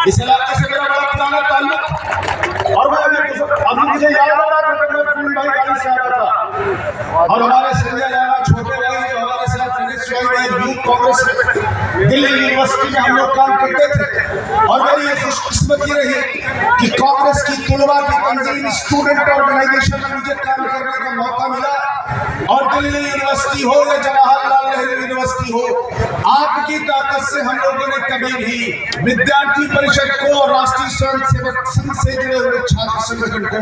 इस इलाके से मेरा बड़ा पुराना ताल्लुक, और अभी मुझे याद आ रहा था जब मैं पूरी भाई गाड़ी से आ रहा था और हमारे संजय राणा छोटे भाई जो हमारे साथ यूथ कांग्रेस दिल्ली यूनिवर्सिटी में हम लोग काम करते थे, और मेरी खुशकिस्मती रही कि कांग्रेस की तुलवा की तंजीम स्टूडेंट ऑर्गेनाइजेशन में मुझे काम करने का मौका मिला। और दिल्ली यूनिवर्सिटी हो या जवाहरलाल नेहरू यूनिवर्सिटी हो, आपकी ताकत से हम लोगों ने कभी भी विद्यार्थी परिषद को और राष्ट्रीय स्वयंसेवक संघ से जुड़े हुए छात्र संगठन को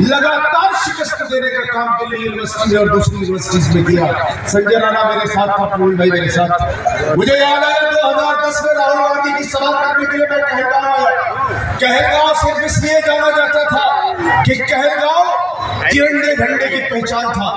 लगातार शिकस्त देने का काम दिल्ली यूनिवर्सिटी और दूसरी यूनिवर्सिटीज में किया। संजय राणा मेरे साथ था, पूर्ण भाई मेरे साथ था। मुझे याद आया 2010 में राहुल गांधी की सभा करने के लिए मैं कहलगांव आया। कहलगांव सिर्फ इसलिए जाना जाता था कि कहलगांव तिरंगे झंडे की पहचान था।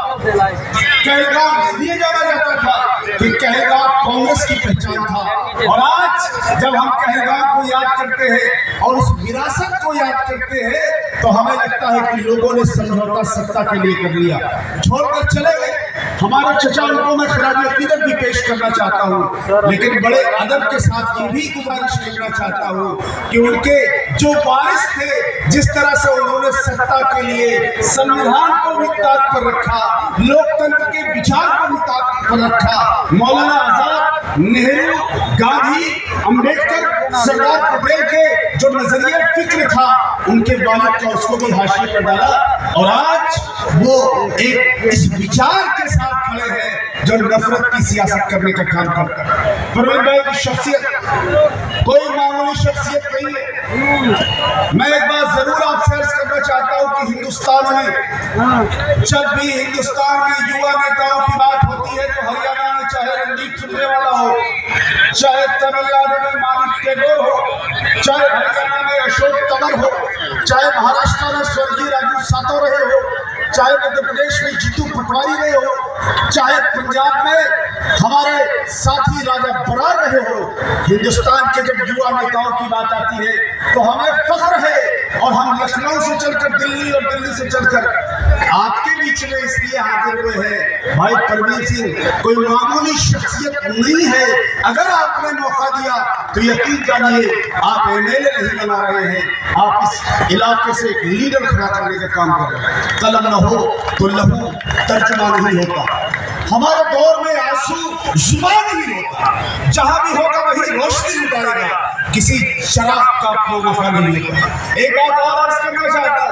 कहलगांव इसलिए जाना जाता था कि कहलगांव कांग्रेस की पहचान था। और आज जब हम कहलगांव को याद करते हैं और उस विरासत को याद करते हैं तो हमें लगता है कि लोगों ने समझौता सत्ता के लिए कर लिया, छोड़कर चले गए। हमारे चचा उनको मैं खराज अकीदत भी पेश करना चाहता हूँ, लेकिन बड़े अदब के साथ ये भी गुजारिश करना चाहता हूँ कि उनके जो वारिस थे, जिस तरह से उन्होंने सत्ता के लिए संविधान को भी ताक पर रखा, लोकतंत्र के विचार को भी ताक पर रखा, मौलाना आजाद, नेहरू, गांधी, अंबेडकर, सरदार पटेल के जो नजरिया फिक्र था, उनके वालिद का उसको भी हाशिए पर डाला। और आज वो एक इस विचार के साथ खड़े हैं जो नफरत की सियासत करने का काम करता है। प्रवीण भाई की शख्सियत कोई मामूली शख्सियत नहीं है। मैं एक बात जरूर आपसे अर्ज करना चाहता हूँ कि हिंदुस्तान में जब भी हिंदुस्तान में युवा नेताओं की बात होती है तो हरियाणा में चाहे रणदीप सुरजेवाला हो, चाहे तमिलनाडु में मानिक टेगोर हो, चाहे हरियाणा में अशोक तंवर हो, चाहे महाराष्ट्र में स्वर्गीय राजू सातो रहे हो, चाहे मध्य प्रदेश में जीतू पटवारी रहे हो, चाहे पंजाब में हमारे साथी राजा बरार रहे हो, हिंदुस्तान के जब युवा नेताओं की बात आती है तो हमें फख्र है। और हम लखनऊ से चलकर दिल्ली और दिल्ली से चलकर आपके बीच में इसलिए हाजिर हुए हैं। भाई परवीन सिंह कोई मामूली शख्सियत नहीं है। अगर आपने मौका दिया तो यकीन जानिए आप एमएलए नहीं बना रहे हैं, आप इस इलाके से एक लीडर खड़ा करने का काम कर रहे हैं। कलम न हो तो लहू तर्जुमा नहीं होता। हमारे दौर में आंसू जुबान नहीं होता, जहां भी होगा वही रोशनी लुटाएगा, किसी शराब का अपना नफा नहीं होता। एक बात और अर्ज करना चाहता हूं।